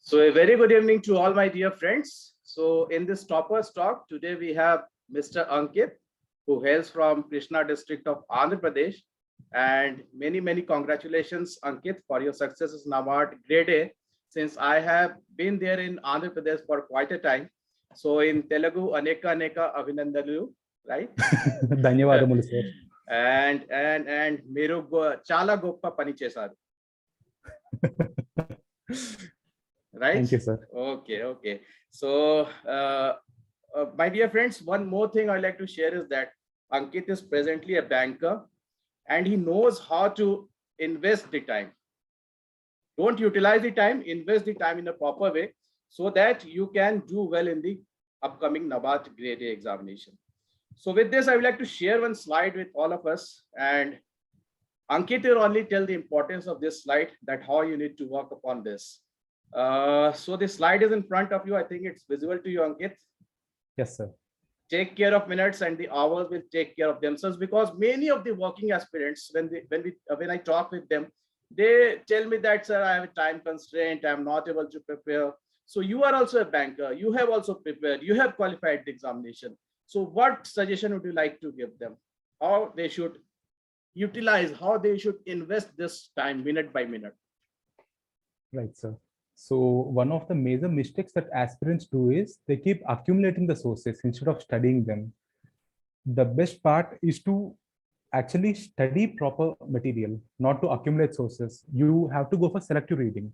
So a very good evening to all my dear friends. So in this Toppers talk, today we have Mr. Ankith, who hails from Krishna district of Andhra Pradesh. And many congratulations, Ankith, for your successes in NABARD grade A, since I have been there in Andhra Pradesh for quite a time. So in Telugu, Aneka Abhinandalu, right? ధన్యవాదములు sir. And మీరు చాలా గొప్ప పని చేశారు. Right? Thank you, sir. Okay. So, my dear friends, one more thing I'd like to share is that Ankith is presently a banker and he knows how to invest the time. Don't utilize the time, invest the time in a proper way so that you can do well in the upcoming NABARD grade A examination. So with this, I would like to share one slide with all of us, and Ankith will only tell the importance of this slide, that how you need to work upon this. So the slide is in front of you. I think it's visible to you, Ankith. Yes, sir. Take care of minutes and the hours will take care of themselves, because many of the working aspirants, when I talk with them, they tell me that, sir, I have a time constraint, I'm not able to prepare. So you are also a banker, you have also prepared, you have qualified the examination. So what suggestion would you like to give them? How they should utilize, how they should invest this time minute by minute? Right, sir. So one of the major mistakes that aspirants do is they keep accumulating the sources instead of studying them. The best part is to actually study proper material, not to accumulate sources. You have to go for selective reading.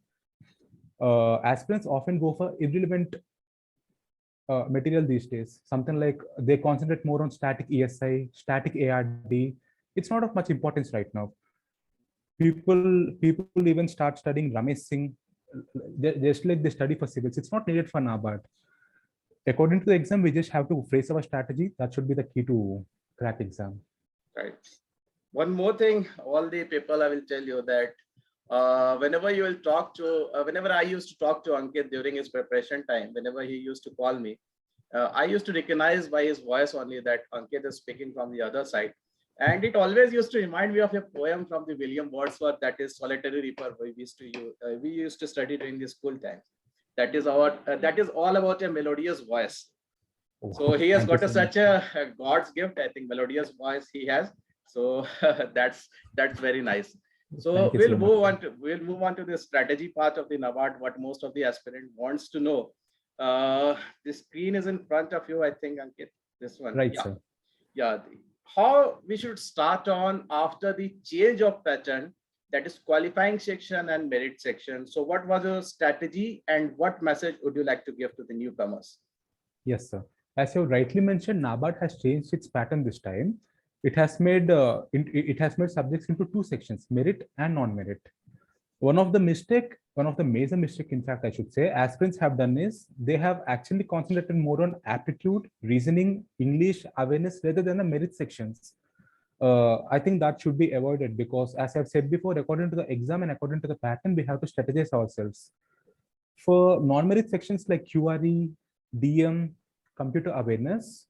Aspirants often go for irrelevant material these days. Something like they concentrate more on static ESI, static ARD. It's not of much importance right now. People even start studying Ramesh Singh. Just like they study for civils. It's not needed for NABARD. According to the exam, we just have to phrase our strategy. That should be the key to crack exam. Right. One more thing, all the people, I will tell you that whenever you will talk to, whenever I used to talk to Ankith during his preparation time, whenever he used to call me, I used to recognize by his voice only that Ankith is speaking from the other side. And it always used to remind me of a poem from the William Wordsworth, that is Solitary Reaper. We used to study during the school times. That is all about a melodious voice. So he has got such a God's gift, I think, melodious voice he has. So that's very nice. So we'll move on to the strategy part of the NABARD, what most of the aspirant wants to know. The screen is in front of you, I think, Ankith. This one. Right, sir. Yeah. How we should start on after the change of pattern, that is qualifying section and merit section. So what was your strategy and what message would you like to give to the newcomers? Yes, sir. As you rightly mentioned, NABARD has changed its pattern this time. It has made subjects into two sections, merit and non-merit. One of the major mistake, in fact, I should say, aspirants have done is they have actually concentrated more on aptitude, reasoning, English, awareness rather than the merit sections. I think that should be avoided, because as I've said before, according to the exam and according to the pattern, we have to strategize ourselves. For non-merit sections like QRE, DM, computer awareness,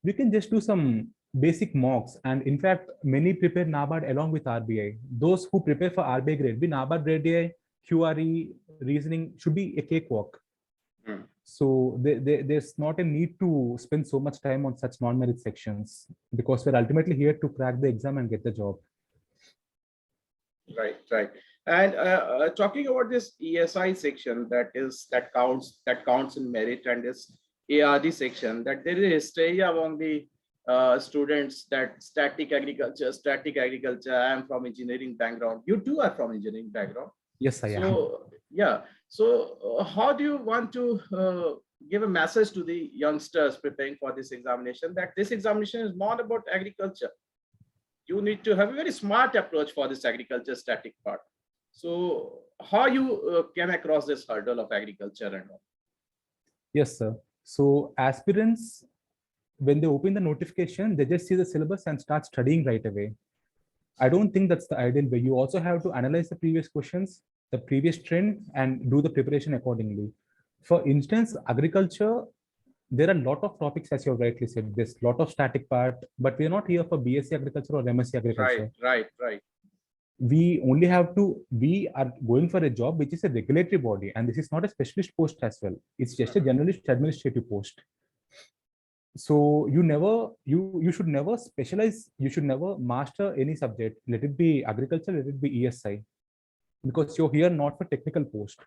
we can just do some basic mocks, and in fact many prepare NABARD along with RBI. Those who prepare for RBI grade B, NABARD grade A, QRE, reasoning should be a cakewalk. So there's not a need to spend so much time on such non-merit sections, because we're ultimately here to crack the exam and get the job. Right. And talking about this ESI section, that counts in merit, and this ARD section, that there is hysteria among the students that static agriculture. I am from engineering background. You too are from engineering background. Yes, I am. Yeah. So how do you want to give a message to the youngsters preparing for this examination, that this examination is not about agriculture? You need to have a very smart approach for this agriculture static part. So how you came across this hurdle of agriculture and all? Yes, sir. So aspirants, when they open the notification, they just see the syllabus and start studying right away. I don't think that's the ideal way. You also have to analyze the previous questions, the previous trend, and do the preparation accordingly. For instance, agriculture, there are a lot of topics, as you have rightly said. There's a lot of static part, but we're not here for BSc agriculture or MSc agriculture. Right. we only have to, we are going for a job which is a regulatory body, and this is not a specialist post as well. It's just a generalist administrative post. So you should never specialize, you should never master any subject, let it be agriculture, let it be ESI, because you're here not for technical post.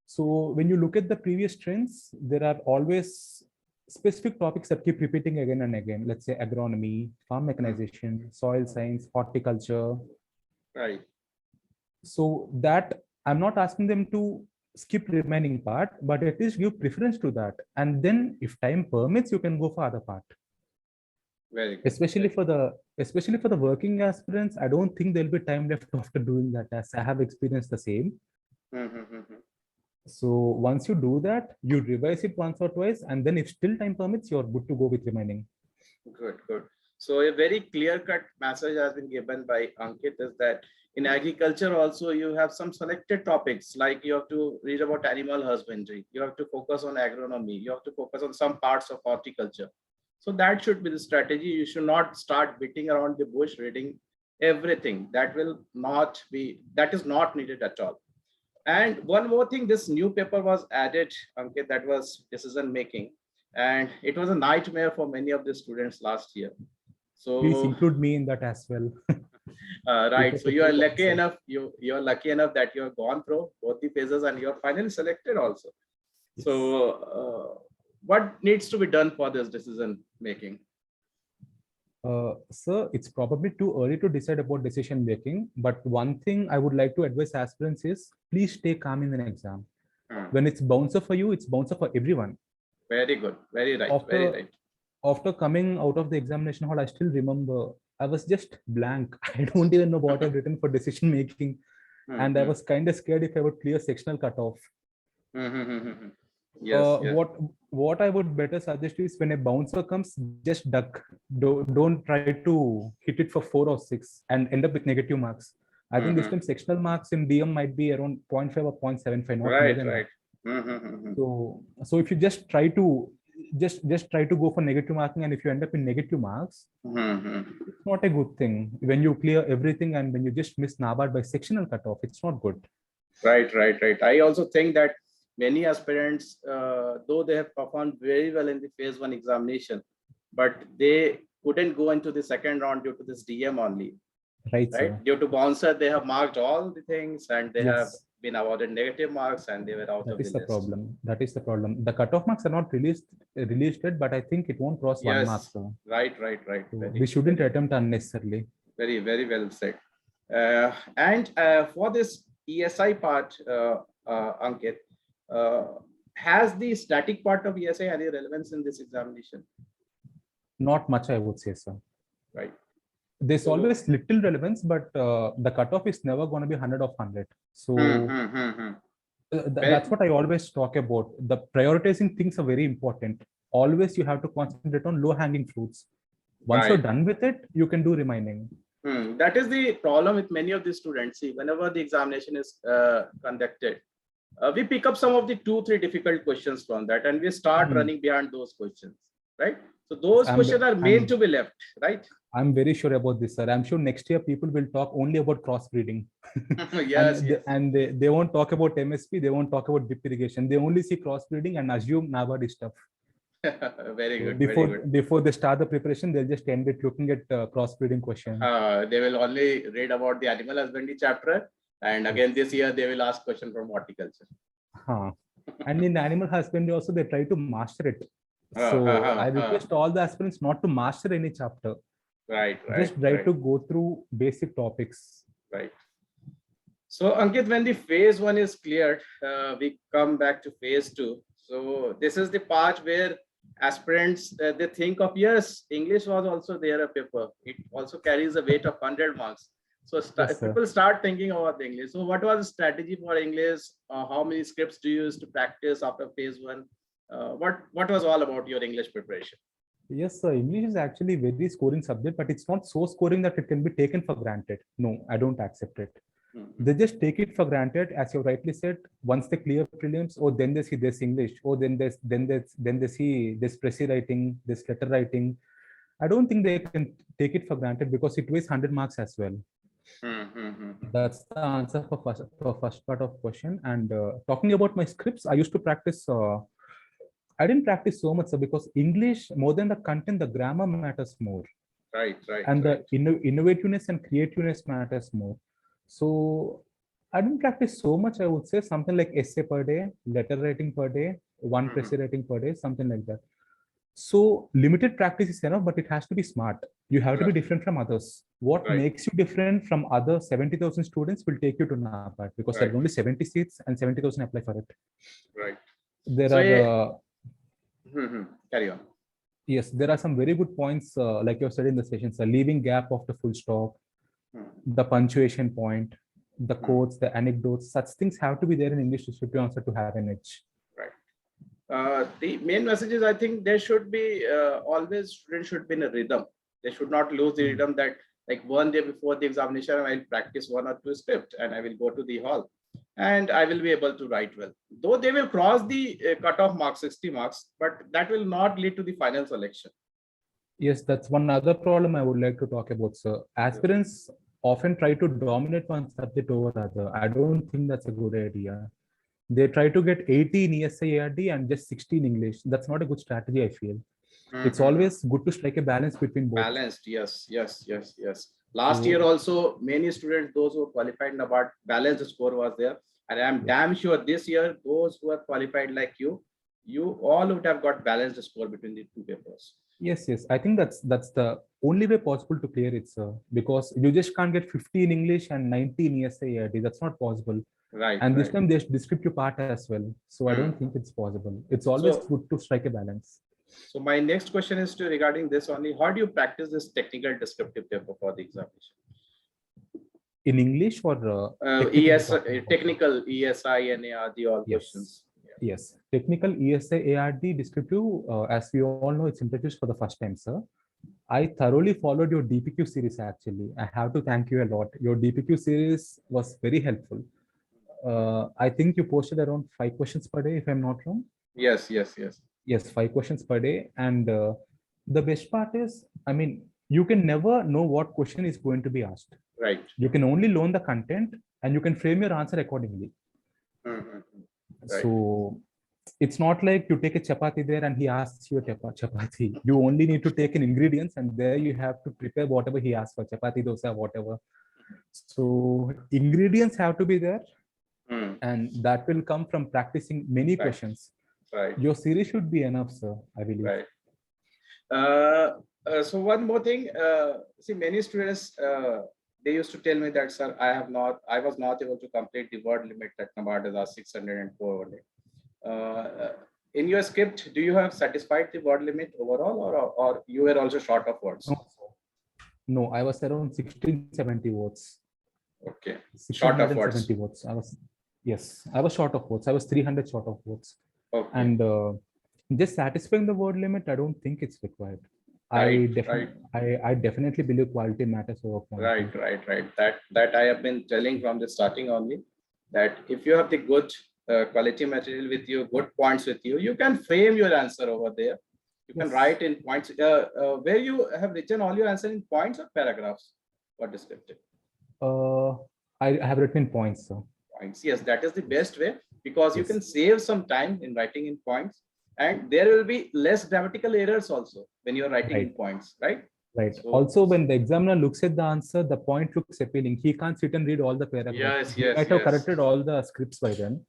So when you look at the previous trends, there are always specific topics that keep repeating again and again. Let's say agronomy, farm mechanization, soil science, horticulture. Right. So that I'm not asking them to skip remaining part, but at least give preference to that. And then if time permits, you can go for other part. Very good. Especially for the working aspirants, I don't think there'll be time left after doing that, as I have experienced the same. So once you do that, you revise it once or twice, and then if still time permits, you're good to go with remaining. Good, good. So a very clear-cut message has been given by Ankith is that in agriculture also you have some selected topics, like you have to read about animal husbandry, you have to focus on agronomy, you have to focus on some parts of horticulture. So that should be the strategy. You should not start beating around the bush, reading everything. That is not needed at all. And one more thing, this new paper was added, Ankit, that was decision making. And it was a nightmare for many of the students last year. So please include me in that as well. Right. So you are lucky enough. You are lucky enough that you have gone through both the phases and you are finally selected also. Yes. So what needs to be done for this decision making? Sir, it's probably too early to decide about decision making. But one thing I would like to advise aspirants is please stay calm in an exam. When it's bouncer for you, it's bouncer for everyone. Very good. Very right. Very right. After coming out of the examination hall, I still remember I was just blank. I don't even know what I've written for decision making. And I was kind of scared if I would clear sectional cutoff. Yes, what I would better suggest is when a bouncer comes, just duck. Don't try to hit it for 4 or 6 and end up with negative marks. I think this time sectional marks in DM might be around 0.5 or 0.75. Not right, more than right. That. So if you just try to go for negative marking, and if you end up in negative marks, it's not a good thing. When you clear everything and when you just miss NABARD by sectional cutoff, it's not good. Right. I also think that many aspirants, though they have performed very well in the phase 1 examination, but they couldn't go into the second round due to this DM only. Right. Due to bouncer, they have marked all the things and they have been awarded negative marks and they were out of the list. That is the problem. The cutoff marks are not released yet, but I think it won't cross 1 mark. So. Right. So we shouldn't attempt unnecessarily. Very, very well said. And for this ESI part, Ankit, has the static part of ESI any relevance in this examination? Not much, I would say, sir. Right. There's always little relevance, but the cutoff is never going to be 100 of 100. So that's what I always talk about. The prioritizing things are very important. Always you have to concentrate on low-hanging fruits. Once you're done with it, you can do remaining. That is the problem with many of the students. See, whenever the examination is conducted, we pick up some of the 2-3 difficult questions from that and we start running behind those questions, right? So those questions are meant to be left, right? I'm very sure about this, sir. I'm sure next year people will talk only about crossbreeding. And they won't talk about MSP, they won't talk about drip irrigation. They only see crossbreeding and assume NABARD stuff. Very good. Before they start the preparation, they'll just end it looking at crossbreeding questions. They will only read about the animal husbandry chapter. And again, this year, they will ask question from horticulture. And in animal husbandry also, they try to master it. So I request all the aspirants not to master any chapter. Right. Just try to go through basic topics. Right. So Ankit, when the phase 1 is cleared, we come back to phase 2. So this is the part where aspirants, they think of, yes, English was also there a paper. It also carries a weight of 100 marks. So people start thinking about the English. So what was the strategy for English? How many scripts do you use to practice after phase 1? What was all about your English preparation? Yes, sir. English is actually a very scoring subject, but it's not so scoring that it can be taken for granted. No, I don't accept it. They just take it for granted, as you rightly said. Once they clear prelims, then they see this English, then they see this Prezi writing, this letter writing. I don't think they can take it for granted because it weighs 100 marks as well. That's the answer for first part of question. And talking about my scripts, I used to practice. I didn't practice so much, sir, because English, more than the content, the grammar matters more. Right, right. And right. the innovativeness and creativeness matters more. So I didn't practice so much. I would say something like essay per day, letter writing per day, one essay writing per day, something like that. So limited practice is enough, but it has to be smart. You have to be different from others. What Right. makes you different from other 70,000 students will take you to NABARD, because there are only 70 seats and 70,000 apply for it. Right. There So, are carry on. yes, there are some very good points, like you said in the sessions, leaving gap after full stop, the punctuation point, the quotes, the anecdotes. Such things have to be there in English descriptive answer to have an edge. The main message is, I think there should be always students should be in a rhythm. They should not lose the rhythm that like one day before the examination, I will practice one or two scripts and I will go to the hall and I will be able to write well. Though they will cross the cutoff marks, 60 marks, but that will not lead to the final selection. Yes, that's one other problem I would like to talk about, sir. Aspirants often try to dominate one subject over other. I don't think that's a good idea. They try to get 80 in ESI ARD and just 60 in English. That's not a good strategy, I feel. It's always good to strike a balance between both. Balanced, yes. Last year also, many students, those who qualified in NABARD, balanced score was there. And I'm damn sure this year, those who are qualified like you all would have got balanced score between the two papers. Yes. I think that's the only way possible to clear it, sir. Because you just can't get 50 in English and 90 in ESI ARD. That's not possible. Right. And this time there's descriptive part as well. So I don't think it's possible. It's always good to strike a balance. So my next question is regarding this only. How do you practice this technical descriptive paper for the examination? In English or technical ESI, NARD, all questions. Yes, technical ESI ARD descriptive, as we all know, it's introduced for the first time, sir. I thoroughly followed your DPQ series actually. I have to thank you a lot. Your DPQ series was very helpful. I think you posted around 5 questions per day, if I'm not wrong. Yes, 5 questions per day. And the best part is, I mean, you can never know what question is going to be asked. Right. You can only learn the content and you can frame your answer accordingly. Right. So it's not like you take a chapati there and he asks you a chapati. You only need to take an ingredients and there you have to prepare whatever he asks for, chapati, dosa, whatever. So ingredients have to be there. And that will come from practicing many questions. Right. Your series should be enough, sir, I believe. Right. So one more thing, see, many students, they used to tell me that, sir, I was not able to complete the word limit that NABARD is 604 only. In your script, do you have satisfied the word limit overall, or you were also short of words? No, I was around 1670 words. Okay. Short of words. 70 words. I was short of words. I was 300 short of words. Okay. And just satisfying the word limit, I don't think it's required. Right, I definitely believe quality matters over quantity. Right. That I have been telling from the starting only, that if you have the good quality material with you, good points with you, you can frame your answer over there. You can write in points. Where you have written all your answer in points or paragraphs or descriptive? I have written in points, sir. Points. Yes, that is the best way, because you can save some time in writing in points, and there will be less grammatical errors also when you're writing in points, right? Right. So, also, when the examiner looks at the answer, the point looks appealing. He can't sit and read all the paragraphs. He might have corrected all the scripts by then.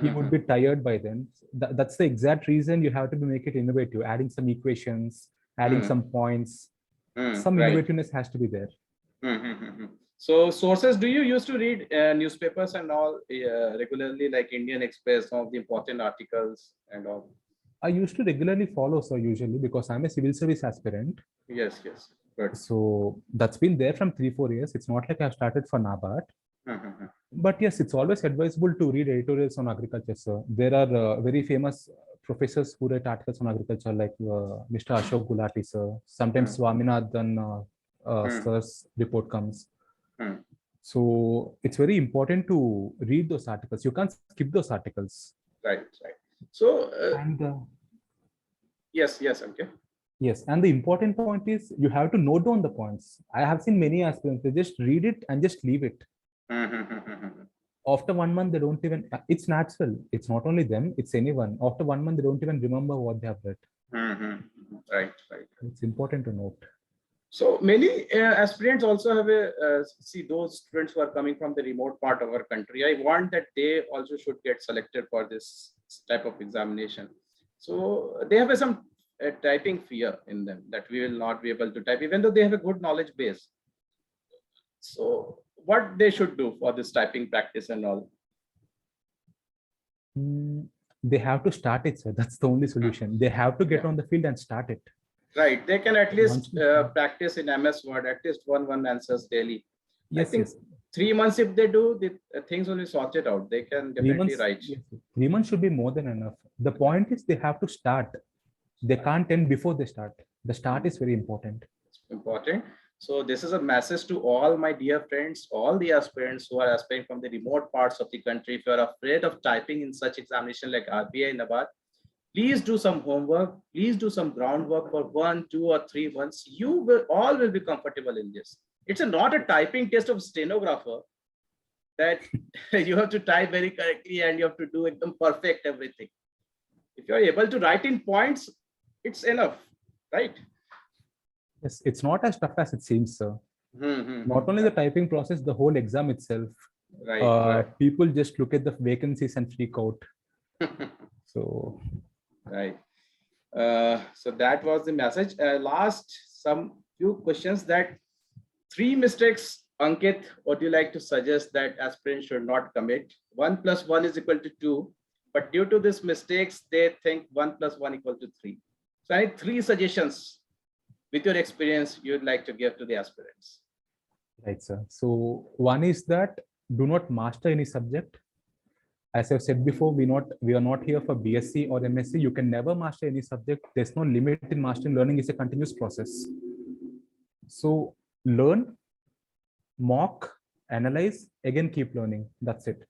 He would be tired by then. That's the exact reason you have to make it innovative, adding some equations, adding some points. Some innovativeness has to be there. So sources, do you used to read newspapers and all regularly, like Indian Express, some of the important articles and all? I used to regularly follow, sir, usually, because I'm a civil service aspirant. Yes. Good. So that's been there from 3-4 years. It's not like I've started for NABARD. But yes, it's always advisable to read editorials on agriculture, sir. There are very famous professors who write articles on agriculture, like Mr. Ashok Gulati, sir. Sometimes Swaminathan sir's report comes. So it's very important to read those articles. You can't skip those articles. Right. So yes, okay. Yes, and the important point is you have to note down the points. I have seen many aspirants, they just read it and just leave it. After 1 month, they don't even, it's natural. It's not only them, it's anyone. After 1 month, they don't even remember what they have read. Right, right. It's important to note. So many aspirants also have see those students who are coming from the remote part of our country. I want that they also should get selected for this type of examination. So they have some typing fear in them that we will not be able to type, even though they have a good knowledge base. So what they should do for this typing practice and all? They have to start it, sir. That's the only solution. They have to get on the field and start it. Right. They can at least practice in MS Word, at least one answers daily. Yes, I think yes. 3 months, if they do, the things will be sorted out. They can definitely write. Yes, 3 months should be more than enough. The point is they have to start. They can't end before they start. The start is very important. Important. So this is a message to all my dear friends, all the aspirants who are aspiring from the remote parts of the country. If you are afraid of typing in such examination like RBI, NABARD, please do some homework. Please do some groundwork for 1, 2, or 3 months. You will all will be comfortable in this. It's not a typing test of stenographer that you have to type very correctly and you have to do it perfect everything. If you are able to write in points, it's enough, right? Yes, it's not as tough as it seems, sir. Not only the typing process, the whole exam itself. Right. People just look at the vacancies and freak out. So right. So that was the message. Last, some few questions that 3 mistakes, Ankith, what do you like to suggest that aspirants should not commit? 1 + 1 is equal to 2, but due to these mistakes, they think 1 + 1 equal to 3. So I need 3 suggestions with your experience you'd like to give to the aspirants. Right, sir. So one is that do not master any subject. As I've said before, we are not here for BSc or MSc. You can never master any subject. There's no limit in mastering. Learning is a continuous process. So learn, mock, analyze, again keep learning. That's it.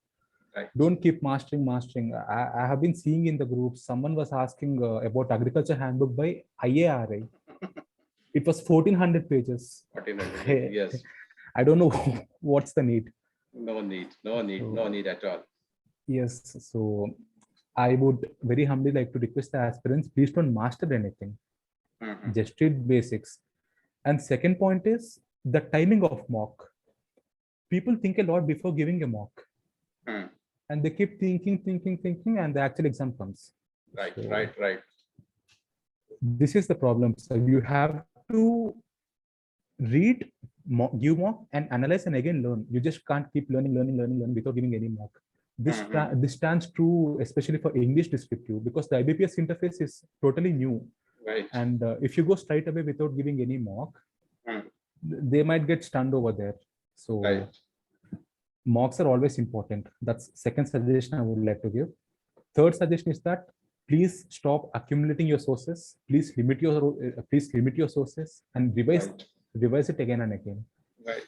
Right. Don't keep mastering. I have been seeing in the group, someone was asking about agriculture handbook by IARI. It was 1400 pages. 1400, yes. I don't know what's the need. No need at all. Yes, so I would very humbly like to request the aspirants, please don't master anything. Just read basics. And second point is the timing of mock. People think a lot before giving a mock. And they keep thinking, and the actual exam comes. Right, so, right. This is the problem. So you have to read, give mock, and analyze, and again learn. You just can't keep learning without giving any mock. This stands true, especially for English descriptive, because the IBPS interface is totally new. Right. And if you go straight away without giving any mock, they might get stunned over there. So right. Mocks are always important. That's second suggestion I would like to give. Third suggestion is that please stop accumulating your sources. Please limit your sources and revise it again and again. Right.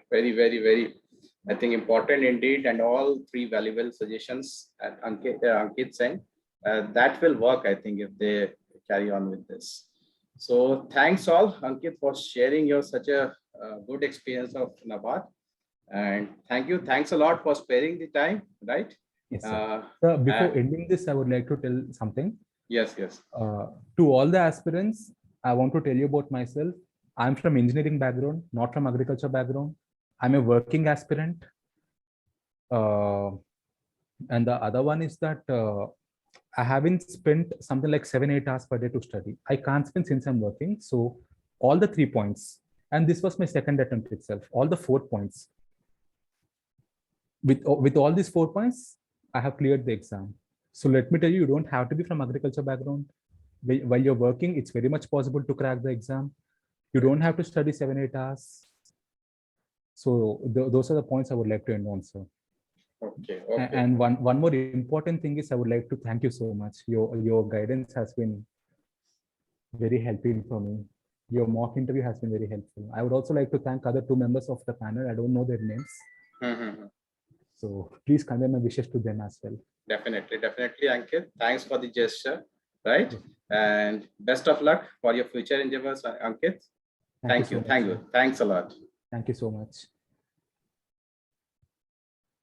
Very, I think important indeed, and all 3 valuable suggestions that Ankith saying that will work, I think, if they carry on with this. So thanks all, Ankith, for sharing your such a good experience of NABARD, and thanks a lot for sparing the time, right? Yes, sir. So before ending this, I would like to tell something. Yes. To all the aspirants, I want to tell you about myself. I'm from engineering background, not from agriculture background. I'm a working aspirant. And the other one is that I haven't spent something like 7-8 hours per day to study. I can't spend since I'm working. So all the 3 points, and this was my second attempt itself, all the 4 points. With all these 4 points, I have cleared the exam. So let me tell you, you don't have to be from agriculture background. While you're working, it's very much possible to crack the exam. You don't have to study 7-8 hours. So those are the points I would like to end on, sir. Okay. And one more important thing is I would like to thank you so much. Your guidance has been very helpful for me. Your mock interview has been very helpful. I would also like to thank other 2 members of the panel. I don't know their names. So please convey my wishes to them as well. Definitely, Ankith. Thanks for the gesture. right? Yes. And best of luck for your future endeavors, Ankith. Thank you so Thank you. much, Thank sir. you. Thanks a lot. Thank you so much.